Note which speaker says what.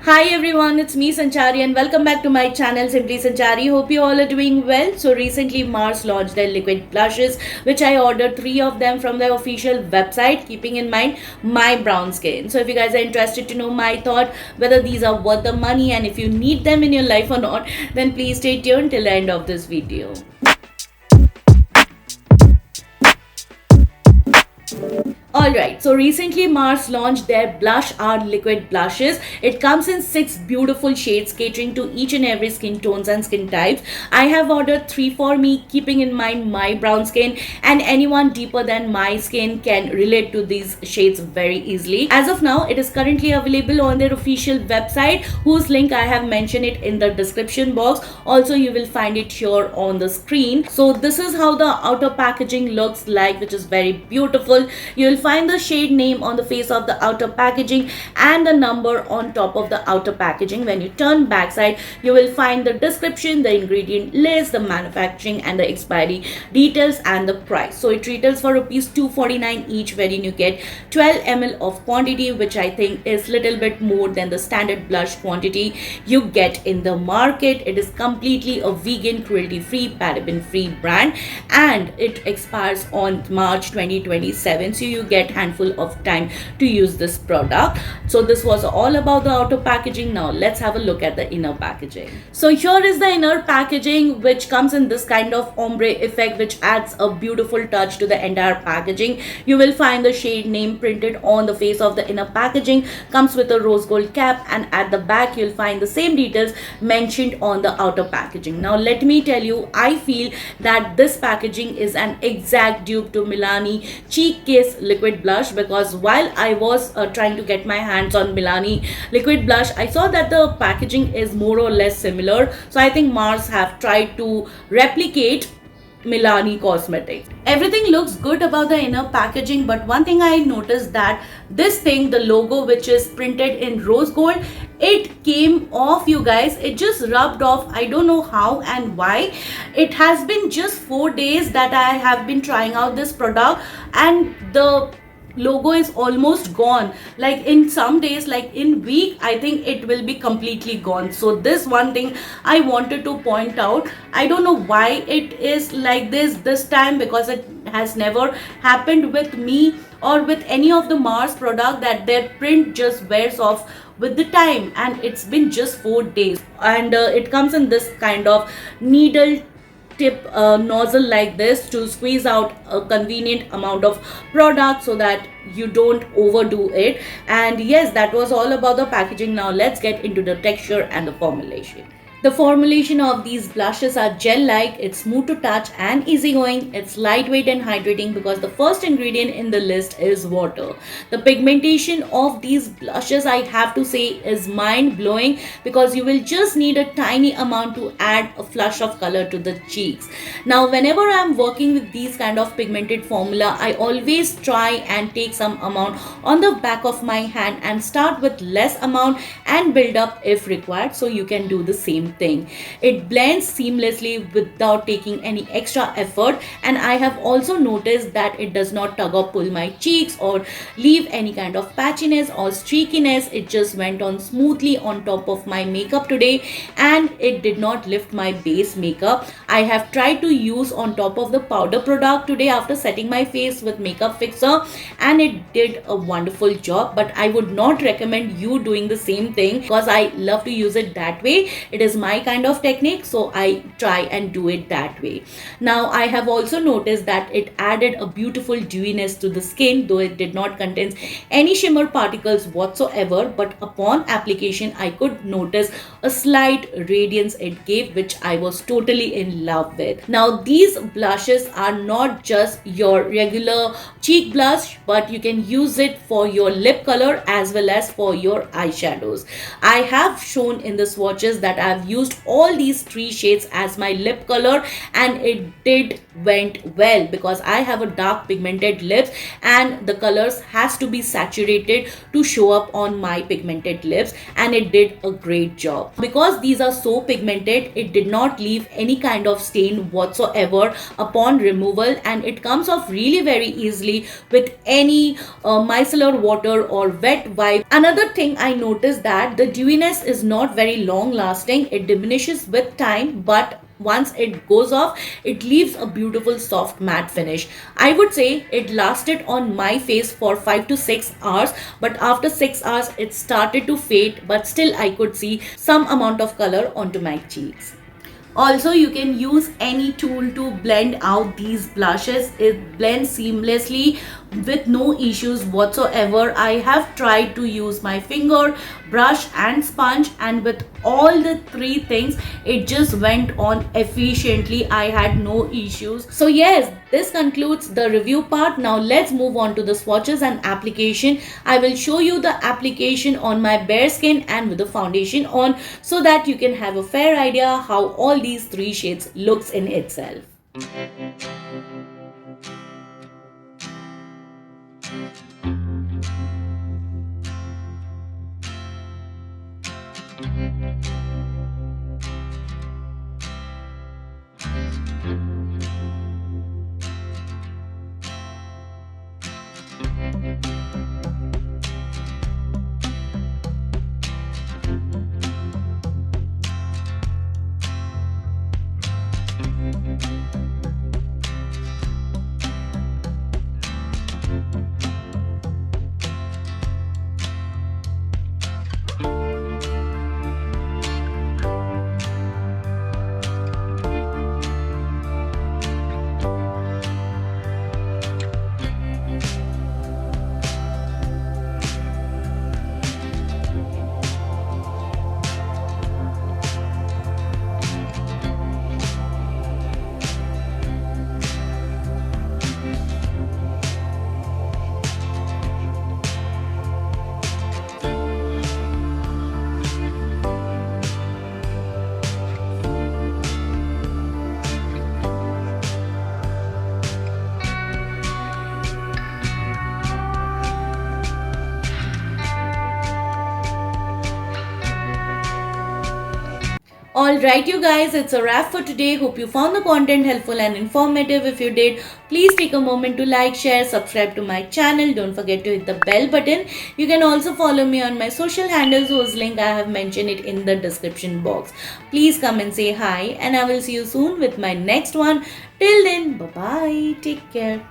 Speaker 1: Hi everyone, it's me Sanchari and welcome back to my channel Simply Sanchari. Hope you all are doing well. So recently Mars launched their liquid blushes, which I ordered 3 of them from their official website, keeping in mind my brown skin. So if you guys are interested to know my thought whether these are worth the money and if you need them in your life or not, then please stay tuned till the end of this video. Alright, so recently Mars launched their Blush Art liquid blushes. It comes in 6 beautiful shades catering to each and every skin tones and skin types. I have ordered 3 for me, keeping in mind my brown skin, and anyone deeper than my skin can relate to these shades very easily. As of now, it is currently available on their official website, whose link I have mentioned it in the description box. Also, you will find it here on the screen. So this is how the outer packaging looks like, which is very beautiful. You will find the shade name on the face of the outer packaging and the number on top of the outer packaging. When you turn backside, you will find the description, the ingredient list, the manufacturing and the expiry details and the price. So it retails for rupees 249 each, wherein you get 12 ml of quantity, which I think is little bit more than the standard blush quantity you get in the market. It is completely a vegan, cruelty free, paraben free brand, and it expires on March 2027. So you get handful of time to use this product. So this was all about the outer packaging. Now let's have a look at the inner packaging. So here is the inner packaging, which comes in this kind of ombre effect, which adds a beautiful touch to the entire packaging. You will find the shade name printed on the face of the inner packaging, comes with a rose gold cap, and at the back you'll find the same details mentioned on the outer packaging. Now let me tell you, I feel that this packaging is an exact dupe to Milani Cheek Kiss liquid blush, because while I was trying to get my hands on Milani liquid blush, I saw that the packaging is more or less similar. So I think Mars have tried to replicate Milani Cosmetics. Everything looks good about the inner packaging, but one thing I noticed that this thing, the logo which is printed in rose gold, it came off, you guys. It just rubbed off. I don't know how and why. It has been just 4 days that I have been trying out this product, and the logo is almost gone. Like in some days, like in week, I think it will be completely gone. So this one thing I wanted to point out. I don't know why it is like this time, because it has never happened with me or with any of the Mars product that their print just wears off with the time, and it's been just 4 days. And it comes in this kind of needle tip nozzle like this to squeeze out a convenient amount of product so that you don't overdo it. And yes, that was all about the packaging. Now let's get into the texture and the formulation. The formulation of these blushes are gel-like, it's smooth to touch and easygoing, it's lightweight and hydrating because the first ingredient in the list is water. The pigmentation of these blushes, I have to say, is mind-blowing, because you will just need a tiny amount to add a flush of color to the cheeks. Now whenever I'm working with these kind of pigmented formula, I always try and take some amount on the back of my hand and start with less amount and build up if required. So you can do the same thing. It blends seamlessly without taking any extra effort, and I have also noticed that it does not tug or pull my cheeks or leave any kind of patchiness or streakiness. It just went on smoothly on top of my makeup today, and it did not lift my base makeup. I have tried to use on top of the powder product today after setting my face with makeup fixer, and it did a wonderful job, but I would not recommend you doing the same thing because I love to use it that way. It is my kind of technique, so I try and do it that way. Now I have also noticed that it added a beautiful dewiness to the skin, though it did not contain any shimmer particles whatsoever, but upon application I could notice a slight radiance it gave, which I was totally in love with. Now these blushes are not just your regular cheek blush, but you can use it for your lip color as well as for your eyeshadows. I have shown in the swatches that I have used all these three shades as my lip color, and it did went well because I have a dark pigmented lips and the colors has to be saturated to show up on my pigmented lips, and it did a great job. Because these are so pigmented, it did not leave any kind of stain whatsoever upon removal, and it comes off really very easily with any micellar water or wet wipe. Another thing I noticed that the dewiness is not very long lasting. It diminishes with time, but once it goes off, it leaves a beautiful soft matte finish. I would say it lasted on my face for 5 to 6 hours, but after 6 hours it started to fade, but still I could see some amount of color onto my cheeks. Also, you can use any tool to blend out these blushes. It blends seamlessly with no issues whatsoever. I have tried to use my finger, brush and sponge, and with all the three things it just went on efficiently. I had no issues. So yes, this concludes the review part. Now let's move on to the swatches and application. I will show you the application on my bare skin and with the foundation on, so that you can have a fair idea how all these three shades looks in itself. Alright you guys, it's a wrap for today. Hope you found the content helpful and informative. If you did, please take a moment to like, share, subscribe to my channel. Don't forget to hit the bell button. You can also follow me on my social handles, whose link I have mentioned it in the description box. Please come and say hi, and I will see you soon with my next one. Till then, bye bye, take care.